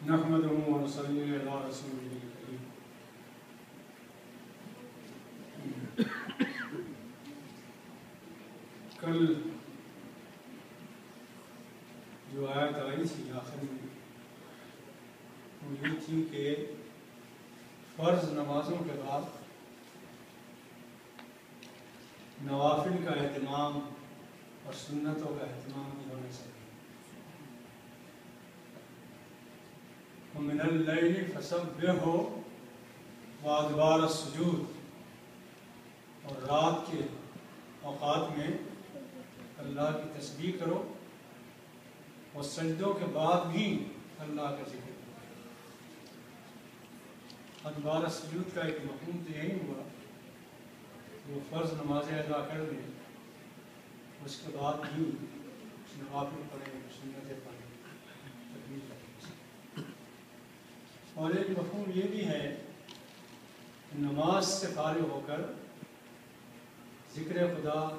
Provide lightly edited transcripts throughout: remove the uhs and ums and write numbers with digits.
نحمدہ و نصلی علی رسولہ الکریم۔ کل جو آیت آئی تھی آخر میں وہ یہ تھی کہ فرض نمازوں کے بعد نوافل کا اہتمام اور سنتوں کا اہتمام بھی ہونا چاہیے۔ وَمِنَ اللَّيْلِ فَسَبِّحْهُ وَأَدْبَارَ السُّجُودِ، اور رات کے اوقات میں اللہ کی تسبیح کرو اور سجدوں کے بعد بھی اللہ کا ذکر کرو۔ ادبار السجود کا ایک مفہوم تو یہی ہوا وہ فرض نمازیں ادا کر لیں، اس کے بعد بھی نوافل پڑھیں، سنتیں پڑھیں، تکمیل کریں۔ اور ایک مفہوم یہ بھی ہے کہ نماز سے فارغ ہو کر ذکر خدا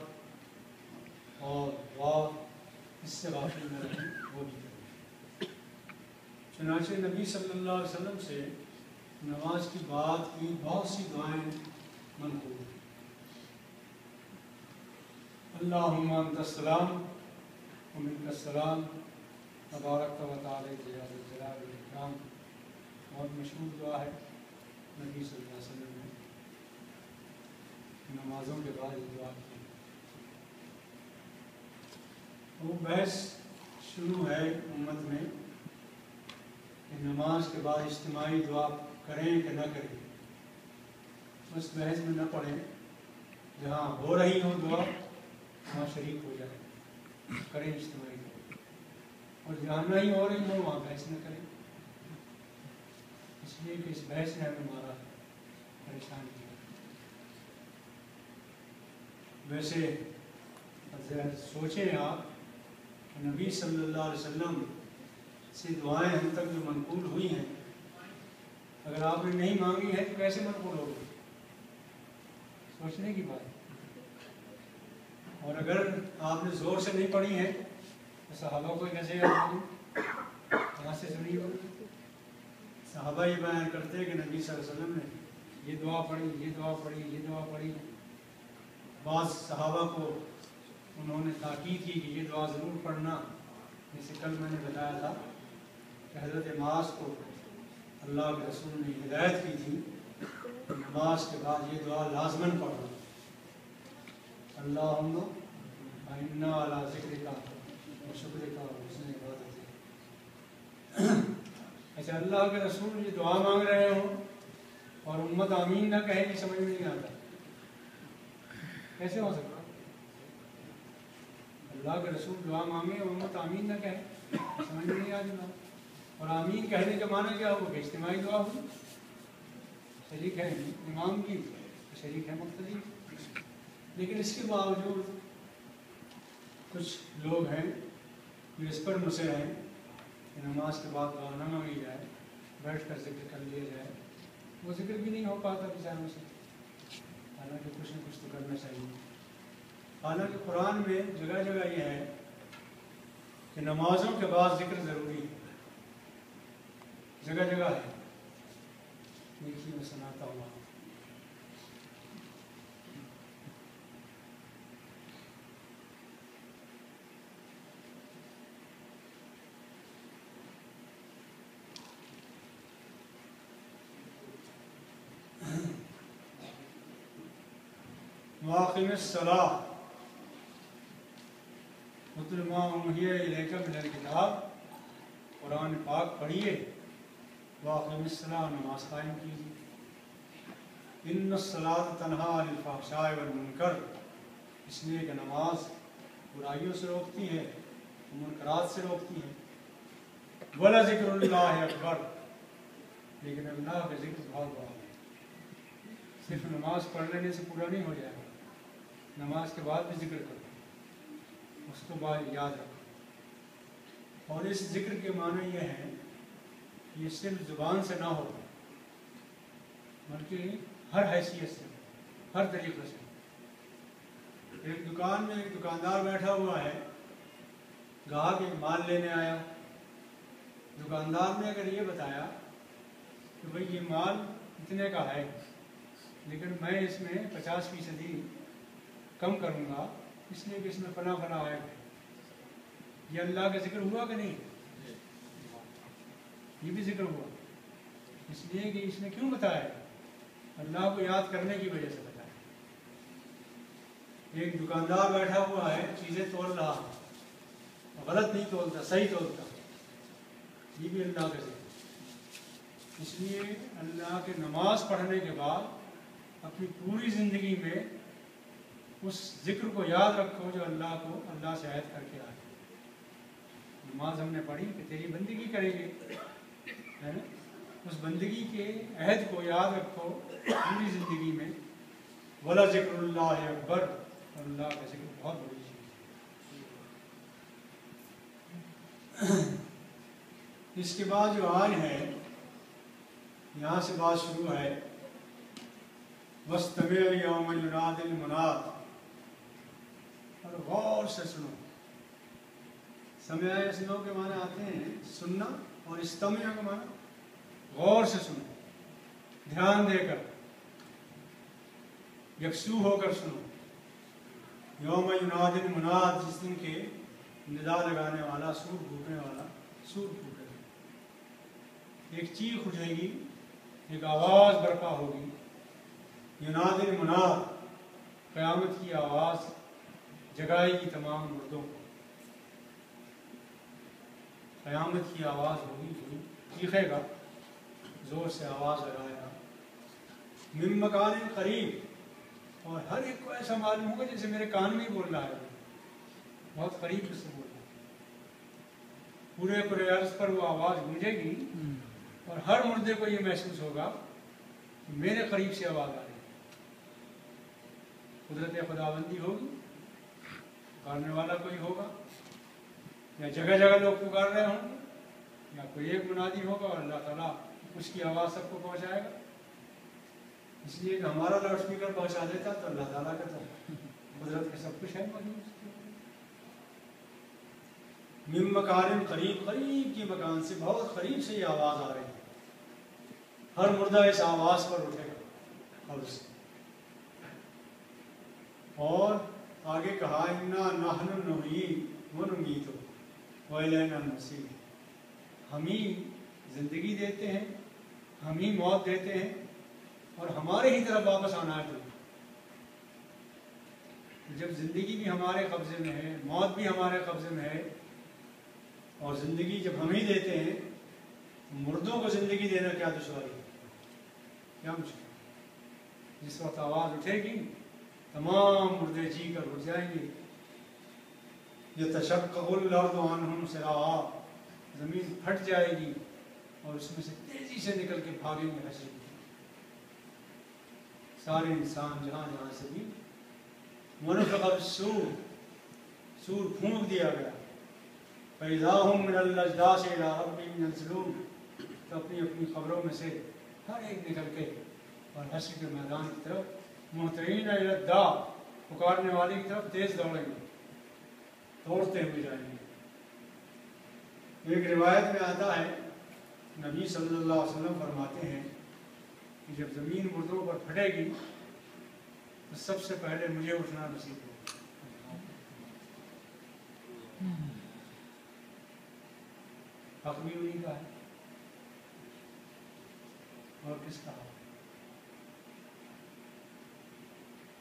اور دعا اس سے غافل نہ رہیں، وہ بھی کریں۔ چنانچہ نبی صلی اللہ علیہ وسلم سے نماز کی بعد کی بہت سی دعائیں منقول ہیں۔ اللہم انت السلام ومنک السلام تبارک و تعالی یا ذا الجلال والاکرام، بہت مشہور دعا ہے، نبی صلی اللہ علیہ وسلم نے نمازوں کے بعد یہ دعا کی۔ وہ بحث شروع ہے امت میں کہ نماز کے بعد اجتماعی دعا کریں کہ نہ کریں۔ اس بحث میں نہ پڑھیں، جہاں ہو رہی ہو دعا وہاں شریک ہو جائیں، کریں اجتماعی دعا، اور جہاں نہیں ہو رہی ہو وہاں بحث نہ کریں، اس لیے کہ اس بحث نے ہمیں مارا پریشان کیا۔ ویسے سوچیں آپ کہ نبی صلی اللہ علیہ وسلم سے دعائیں ہم تک جو منقول ہوئی ہیں، اگر آپ نے نہیں مانگی ہے تو کیسے منقول ہوگی؟ سوچنے کی بات ہے۔ اور اگر آپ نے زور سے نہیں پڑھی ہے تو صحابہ کو کیسے یاد ہوگی؟ کہاں سے سنی ہوگی؟ صحابہ یہ بیان کرتے ہیں کہ نبی صلی اللہ علیہ وسلم نے یہ دعا پڑھی، یہ دعا پڑھی، یہ دعا پڑھی۔ بعض صحابہ کو انہوں نے تاکید کی کہ یہ دعا ضرور پڑھنا، جیسے کل میں نے بتایا تھا کہ حضرت معاذ کو اللہ کے رسول نے ہدایت کی تھی کہ نماز کے بعد یہ دعا لازماً پڑھنا، اللہم انا علی ذکرک و شکرک و حسن عبادتک۔ اچھا، اللہ کے رسول یہ دعا مانگ رہے ہوں اور امت آمین نہ کہے کہ سمجھ میں نہیں آتا، کیسے ہو سکتا؟ اللہ کے رسول دعا مانگے اور امت آمین نہ کہے، سمجھ میں نہیں آتی بات۔ اور آمین کہنے کا معنی کیا ہوگا؟ کہ اجتماعی دعا ہوگی، شریک ہے امام کی، شریک ہے مقتدی۔ لیکن اس کے باوجود کچھ لوگ ہیں جو اس پر مصر ہیں کہ نماز کے بعد دعا نہ مانگی جائے، بیٹھ کر ذکر کر لیا جائے۔ وہ ذکر بھی نہیں ہو پاتا بیچاروں سے، حالانکہ کچھ نہ کچھ تو کرنا چاہیے۔ حالانکہ قرآن میں جگہ جگہ یہ ہے کہ نمازوں کے بعد ذکر ضروری ہے، جگہ جگہ ہے۔ دیکھیے میں سناتا ہوں۔ وَأَقِمِ الصَّلَاةَ وَاتْلُ مَا أُوحِيَ إِلَيْكَ مِنَ الْكِتَابِ، قرآن پاک پڑھیے، وَأَقِمِ الصَّلَاةَ، نماز قائم کیجیے۔ إِنَّ الصَّلَاةَ تَنْهَىٰ عَنِ الْفَحْشَاءِ وَالْمُنکَرِ، اس لیے کہ نماز برائیوں سے روکتی ہے، منکرات سے روکتی ہے۔ وَلَذِكْرُ اللَّهِ أَكْبَرُ، لیکن اللہ کا ذکر بہت بڑا ہے۔ صرف نماز پڑھ لینے سے پورا نہیں ہو جائے گا، نماز کے بعد بھی ذکر کرو، اس کو بعد یاد رکھو۔ اور اس ذکر کے معنی یہ ہے کہ یہ صرف زبان سے نہ ہو، بلکہ ہر حیثیت سے، ہر طریقے سے۔ ایک دکان میں ایک دکاندار بیٹھا ہوا ہے، گاہک ایک مال لینے آیا، دکاندار نے اگر یہ بتایا کہ بھئی یہ مال اتنے کا ہے لیکن میں اس میں 50% کم کروں گا اس لیے کہ اس میں فلاں فلاں ہے، یہ اللہ کا ذکر ہوا کہ نہیں؟ یہ بھی ذکر ہوا، اس لیے کہ اس نے کیوں بتایا؟ اللہ کو یاد کرنے کی وجہ سے بتایا۔ ایک دکاندار بیٹھا ہوا ہے، چیزیں تول رہا، غلط نہیں تولتا، صحیح تولتا، یہ بھی اللہ کا ذکر۔ اس لیے اللہ کے نماز پڑھنے کے بعد اپنی پوری زندگی میں اس ذکر کو یاد رکھو جو اللہ سے عہد کر کے آئے۔ نماز ہم نے پڑھی کہ تیری بندگی کریں گے، ہے نا؟ اس بندگی کے عہد کو یاد رکھو پوری زندگی میں۔ وَلَا ذِكْرُ اللَّهِ اکبر، اور اللہ کا ذکر بہت بڑی چیز ہے۔ اس کے بعد جو آج ہے یہاں سے بات شروع ہے، وَاسْتَمِعْ يَوْمَ يُنَادِ الْمُنَادِ، اور غور سے سنو۔ سمع سنو کے معنی آتے ہیں سننا، اور استمع کے معنی غور سے سنو، دھیان دے کر، یکسو ہو کر سنو۔ یوم یناد المناد، جس دن کے ندا لگانے والا، سور پھونکنے والا سور پھونکے گا، ایک چیخ اٹھے گی، ایک آواز برپا ہوگی۔ یناد المناد، قیامت کی آواز جگائے گی تمام مردوں کو، قیامت کی آواز ہوگی، جو چیخے گا، زور سے آواز لگائے گا۔ من مکان قریب، اور ہر ایک کو ایسا معلوم ہوگا جیسے میرے کان میں ہی بول رہا ہے، بہت قریب سے بول رہا ہے۔ پورے عرض پر وہ آواز گونجے گی، اور ہر مردے کو یہ محسوس ہوگا کہ میرے قریب سے آواز آ رہی ہے۔ قدرت خداوندی ہوگی، پکارنے والا کوئی ہوگا، یا جگہ جگہ لوگ پکار رہے ہوں گے، یا کوئی ایک منادی ہوگا اور اللہ تعالیٰ اس کی آواز سب کو پہنچائے گا۔ اس لیے کہ ہمارا لاؤڈ اسپیکر پہنچا دیتا تو اللہ تعالیٰ کا تو قدرت کا سب کچھ ہے موجود۔ من مکان قریب، قریب کی مکان سے، بہت قریب سے یہ آواز آ رہی ہے، ہر مردہ اس آواز پر اٹھے گا قبر سے۔ اور آگے کہا انا نحن نحیی ونمیت والینا المصیر، ہم ہی زندگی دیتے ہیں، ہم ہی موت دیتے ہیں، اور ہمارے ہی طرف واپس آنا ہے۔ جب زندگی بھی ہمارے قبضے میں ہے، موت بھی ہمارے قبضے میں ہے، اور زندگی جب ہم ہی دیتے ہیں، مردوں کو زندگی دینا کیا دشواری ہے، کیا مشکل؟ جس وقت آواز اٹھے گی تمام مردے جی کر اٹھ جائیں گے۔ یتشقق الارض عنہم سراعا، زمین پھٹ جائے گی اور اس میں سے تیزی سے نکل کے بھاگیں گے حشر کی، سارے انسان جہاں جہاں سے بھی۔ ونفخ الصور، سور پھونک دیا گیا، فَإِذَا هُمْ مِنَ الْأَجْدَاثِ إِلَىٰ رَبِّهِمْ يَنْسِلُونَ، تو اپنی اپنی قبروں میں سے ہر ایک نکل کے اور حشر کے میدان کی طرف، مُهْطِعِينَ إِلَى الدَّاعِ، پکارنے والے کی طرف تیز دوڑیں گے، دوڑتے ہوئے جائیں گے۔ ایک روایت میں آتا ہے، نبی صلی اللہ علیہ وسلم فرماتے ہیں کہ جب زمین مردوں پر پھٹے گی تو سب سے پہلے مجھے اٹھنا نصیب ہوگا۔ حق بھی انہیں کا ہے، اور کس کا ہے؟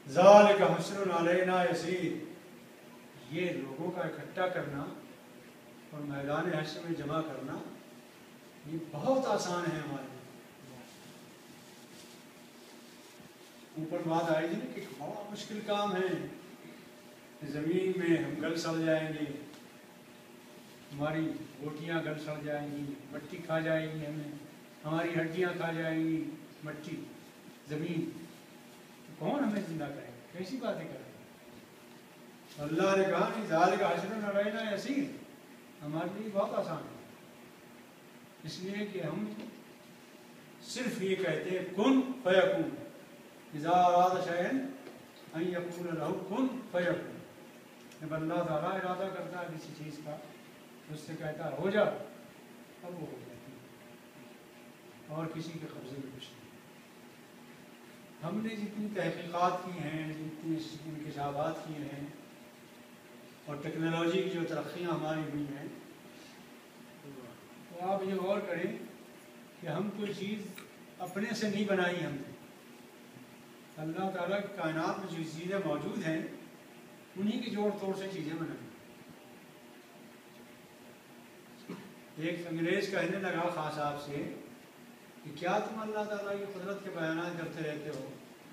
ذالک حشر علینا یسیر، یہ لوگوں کا اکٹھا کرنا اور میدان حشر میں جمع کرنا یہ بہت آسان ہے ہمارے لیے۔ اوپر بات آئی تھی کہ بڑا مشکل کام ہے، زمین میں ہم گل سڑ جائیں گے، ہماری بوٹیاں گل سڑ جائیں گی، مٹی کھا جائے گی ہمیں، ہماری ہڈیاں کھا جائیں گی مٹی، زمین، کون ہمیں زندہ کرے گا؟ کیسی باتیں کریں؟ اللہ نے کہا کہ ذالک حشر علینا یسیر، ہمارے لیے بہت آسان ہے، اس لیے کہ ہم صرف یہ کہتے ہیں کن فیکون، اذا اراد شیئا ان یقول له کن فیکون، جب اللہ تعالیٰ ارادہ کرتا ہے کسی چیز کا تو اس سے کہتا ہے ہو جا، اب وہ ہو جاتی ہے اور کسی کے قبضے میں کچھ نہیں۔ ہم نے جتنی تحقیقات کی ہیں، جتنی انکشافات کیے ہیں اور ٹیکنالوجی کی جو ترقیاں ہماری ہوئی ہیں، تو آپ یہ غور کریں کہ ہم کوئی چیز اپنے سے نہیں بنائی، ہم نے اللہ تعالیٰ کی کائنات میں جو چیزیں موجود ہیں انہی کی جوڑ توڑ سے چیزیں بنائی۔ ایک انگریز کہنے لگا خان صاحب سے کہ کیا تم اللہ تعالیٰ کی قدرت کے بیانات کرتے رہتے ہو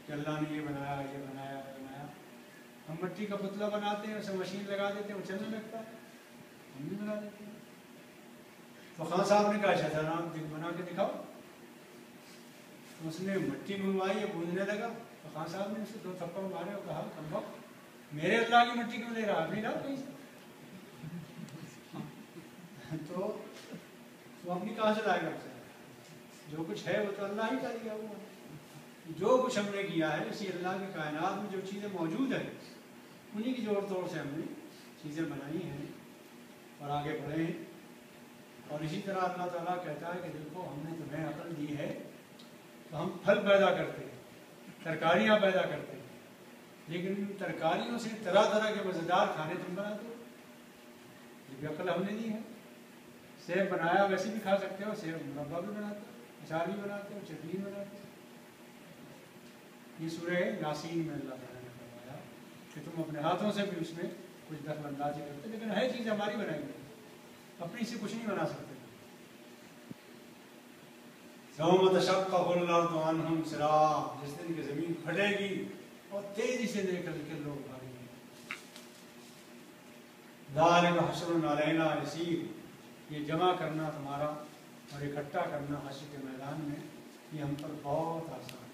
کہ اللہ نے یہ بنایا، یہ بنایا، یہ بنایا؟ ہم مٹی کا پتلا بناتے ہیں، اسے مشین لگا دیتے ہیں، وہ چلنے لگتا ہے، ہم بھی بنا دیتے ہیں۔ تو خان صاحب نے کہا شطرنج بنا کے دکھاؤ۔ اس نے مٹی منگوائی، گوندنے لگا، تو خان صاحب نے اسے 2 تھپڑ مارے اور کہا کم وقت میرے اللہ کی مٹی کیوں لے رہا؟ اپنی لاؤ کہیں سے۔ تو اپنی کہاں سے لائے گا؟ جو کچھ ہے وہ تو اللہ ہی کا دیا ہوا ہے۔ جو کچھ ہم نے کیا ہے اسی اللہ کی کائنات میں جو چیزیں موجود ہیں انہی کی جوڑ توڑ سے ہم نے چیزیں بنائی ہیں اور آگے بڑھے ہیں۔ اور اسی طرح اللہ تعالیٰ کہتا ہے کہ دیکھو ہم نے تمہیں عقل دی ہے تو ہم پھل پیدا کرتے ہیں، ترکاریاں پیدا کرتے ہیں، لیکن ان ترکاریوں سے طرح طرح کے مزیدار کھانے تم بناتے ہو، یہ بھی عقل ہم نے دی ہے۔ سیب بنایا ویسے بھی کھا سکتے ہو، سیب مربع بھی بناتے ہو، اچار بھی بناتے ہو، چٹنی بناتے ہو۔ یہ سورہ یاسین میں اللہ تعالیٰ نے فرمایا کہ تم اپنے ہاتھوں سے بھی اس میں کچھ دخل اندازی کرتے، لیکن ہے چیز ہماری بنائی گئی، اپنی سے کچھ نہیں بنا سکتے۔ یوم تشقق الارض عنہم سراع، جس دن کی زمین پھٹے گی اور تیزی سے نکل کے لوگ بھاگیں گے۔ ذالک حشر علینا یسیر، یہ جمع کرنا تمہارا اور اکٹھا کرنا حشر کے میدان میں یہ ہم پر بہت آسان ہے۔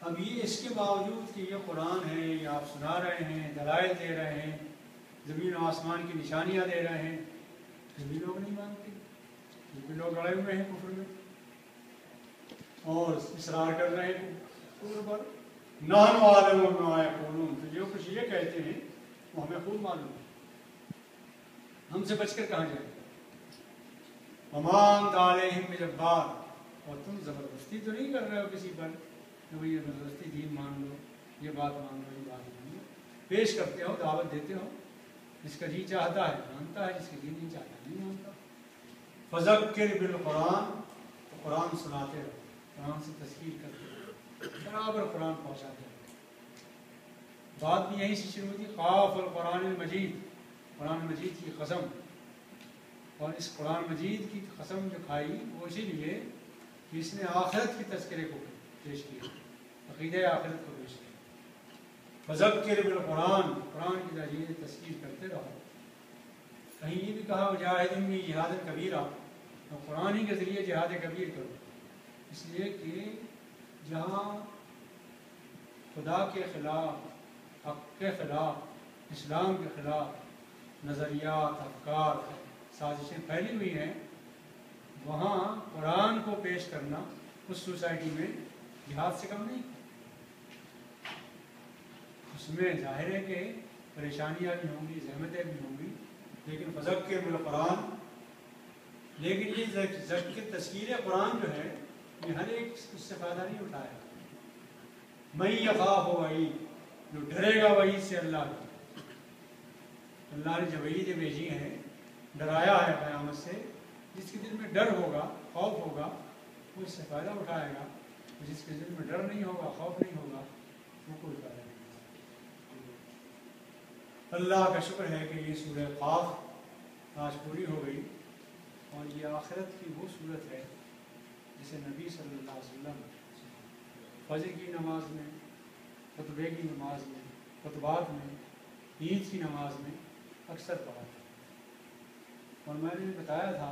اب یہ اس کے باوجود کہ یہ قرآن ہے، یہ آپ سنا رہے ہیں، دلائل دے رہے ہیں، زمین و آسمان کی نشانیاں دے رہے ہیں، پھر بھی لوگ نہیں مانتے، پھر بھی لوگ اڑے ہوئے ہیں کفر میں اور اصرار کر رہے ہیں کفر پر۔ نحن اعلم بما یقولون، تو جو کچھ یہ کہتے ہیں وہ ہمیں خوب معلوم ہے، ہم سے بچ کر کہاں جائیں۔ وما انت علیہم بجبار، اور تم زبردستی تو نہیں کر رہے ہو کسی پر کہ بھئی یہ زبردستی دین مان لو، یہ بات مان لو، یہ بات مان لو۔ پیش کرتے ہو، دعوت دیتے ہو، جس کا جی چاہتا ہے مانتا ہے، جس کا جی نہیں چاہتا نہیں مانتا۔ فذکر بالقرآن، تو قرآن سناتے رہو، قرآن سے تذکیر کرتے رہو، برابر قرآن پہنچاتے رہو۔ بات بھی یہیں سے شروع ہوئی، قاف القرآن المجید، قرآن مجید کی قسم۔ اور اس قرآن مجید کی قسم جو کھائی وہ اسی لیے کہ اس نے آخرت کی تذکرے کو پیش کیا، عقیدہ آخرت کو پیش کیا۔ فذکر بالقرآن، قرآن کی ذریعے تذکیر کرتے رہو۔ کہیں یہ بھی کہا وجاہدہم بہ جہاد کبیرہ، تو قرآن ہی کے ذریعے جہاد کبیر کرو، اس لیے کہ جہاں خدا کے خلاف، حق کے خلاف، اسلام کے خلاف نظریات، افکار، سازشیں پھیلی ہوئی ہیں، وہاں قرآن کو پیش کرنا اس سوسائٹی میں جہاد سے کم نہیں۔ اس میں ظاہر ہے کہ پریشانیاں بھی ہوں گی، زحمتیں بھی ہوں گی، لیکن فذکر بالقرآن، لیکن یہ ذکر تذکیر قرآن جو ہے یہ ہر ایک اس سے فائدہ نہیں اٹھایا۔ من یخاف وعید، جو ڈرے گا وعید سے اللہ کی، اللہ نے جو وعیدیں بھیجی ہیں، ڈرایا ہے قیامت سے، جس کے دل میں ڈر ہوگا، خوف ہوگا، وہ اس سے فائدہ اٹھائے گا، جس کے دل میں ڈر نہیں ہوگا، خوف نہیں ہوگا، وہ کوئی فائدہ نہیں۔ اللہ کا شکر ہے کہ یہ سورہ قاف آج پوری ہو گئی، اور یہ آخرت کی وہ صورت ہے جسے نبی صلی اللہ علیہ وسلم فجر کی نماز میں، خطبے کی نماز میں، خطبات میں، عید کی نماز میں اکثر پڑھا تھا۔ اور میں نے بتایا تھا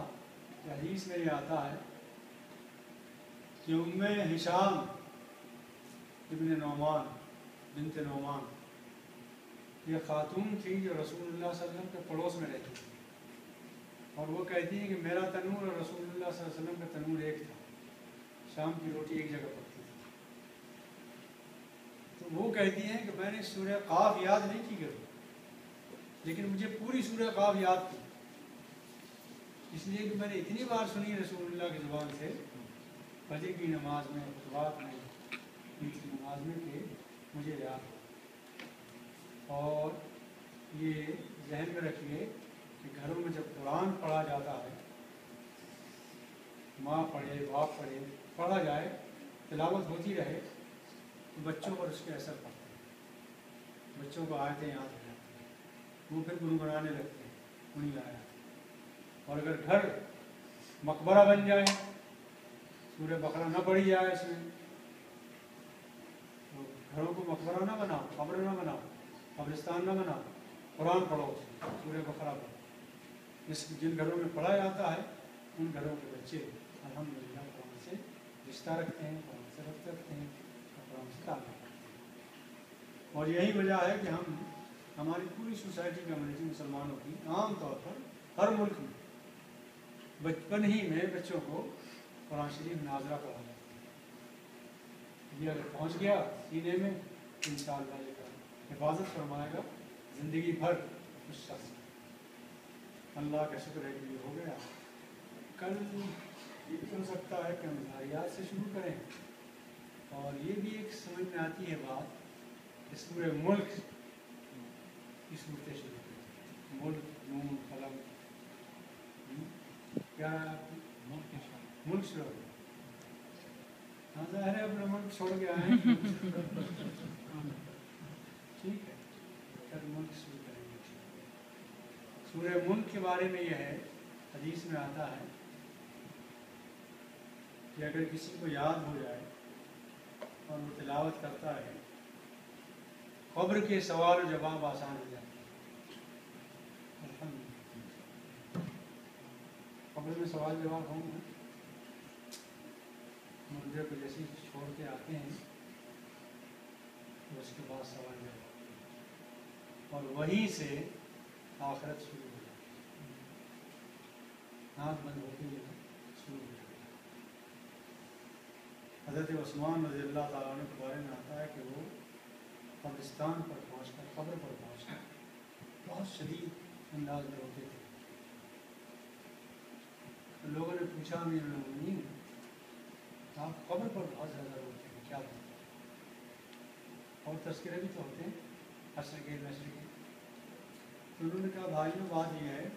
کہ حدیث میں یہ آتا ہے کہ ام ہشام ابن نعمان بنت نعمان یہ خاتون تھی جو رسول اللہ صلی اللہ علیہ وسلم کے پڑوس میں رہتی تھی، اور وہ کہتی ہیں کہ میرا تنور اور رسول اللہ صلی اللہ علیہ وسلم کا تنور ایک تھا، شام کی روٹی ایک جگہ پکتی تھی۔ تو وہ کہتی ہیں کہ میں نے سورہ قاف یاد نہیں کی گئی، لیکن مجھے پوری سورہ قاف یاد تھی، اس لیے کہ میں نے اتنی بار سنی رسول اللہ کی زبان سے فجر کی نماز میں، خطبات میں، عید کی نماز میں، کہ مجھے یاد ہو۔ اور یہ ذہن میں رکھیے کہ گھروں میں جب قرآن پڑھا جاتا ہے، ماں پڑھے، باپ پڑھے، پڑھا جائے، تلاوت ہوتی رہے، تو بچوں پر اس کے اثر پڑتا ہے، بچوں کو آیتیں یاد ہو جاتی ہیں، وہ پھر گنگنانے لگتے ہیں انہیں آیات۔ اور اگر گھر مقبرہ بن جائے، سورہ بقرہ نہ پڑھی جائے اس میں، تو گھروں کو مقبرہ نہ بناؤ، قبر نہ بناؤ، قبرستان نہ بناؤ، قرآن پڑھو، سورہ بقرہ پڑھو۔ جن گھروں میں پڑھا جاتا ہے ان گھروں کے بچے الحمدللہ قرآن سے رشتہ رکھتے ہیں، قرآن سے ربط رکھتے ہیں، قرآن سے تعلق رکھتے ہیں۔ اور یہی وجہ ہے کہ ہماری پوری سوسائٹی کمیونٹی مسلمانوں کی عام طور پر ہر ملک میں بچپن ہی میں بچوں کو قرآن شریف ناظرہ پڑھا جاتا ہے۔ یہ اگر پہنچ گیا سینے میں، انشاءاللہ یہ حفاظت فرمائے گا زندگی بھر اس شخص۔ اللہ کا شکر ہے کہ یہ ہو گیا۔ کل یہ ہو سکتا ہے کہ ہم ظاہریات سے شروع کریں، اور یہ بھی ایک سمجھ میں آتی ہے بات، اس پورے ملک کی صورتیں شروع کریں۔ ملک، نون، قلم، کیا ہے آپ کی؟ ملک شروع کریں۔ ہاں ظاہر ہے اپنا ملک چھوڑ کے آئے ہیں، ٹھیک ہے، کل ملک شروع کریں گے۔ سورہ ملک کے بارے میں یہ ہے، حدیث میں آتا ہے کہ اگر کسی کو یاد ہو جائے اور وہ تلاوت کرتا ہے، قبر کے سوال و جواب آسان ہو جاتے ہیں۔ الحمدللہ، قبر میں سوال جواب ہوں گے، مردے کو جیسے چھوڑ کے آتے ہیں تو اس کے بعد سوال جواب، اور وہیں سے آخرت شروع ہو جاتی ہے، آنکھ بند ہوتی ہے شروع ہو جاتی ہے۔ حضرت عثمان رضی اللہ تعالیٰ عنہ کے بارے میں آتا ہے کہ وہ قبرستان پر پہنچ کر، قبر پر پہنچ کر بہت شدید انداز میں روتے تھے۔ تو لوگوں نے پوچھا امیر المومنین، آپ قبر پر بہت زیادہ روتے ہیں، کیا بات ہے؟ اور تذکرے بھی تو ہوتے ہیں عصر کے، نشر کے۔ تو انہوں نے کہا بھائیوں، بات یہ ہے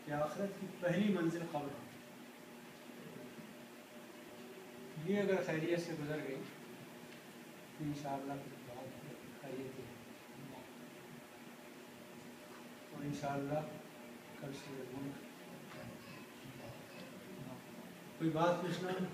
کہ آخرت کی پہلی منزل قبر ہے، یہ اگر خیریت سے گزر گئی تو انشاءاللہ بہت خیریت ہے، اور انشاءاللہ کل سے ملک۔ کوئی بات پوچھنا ہے؟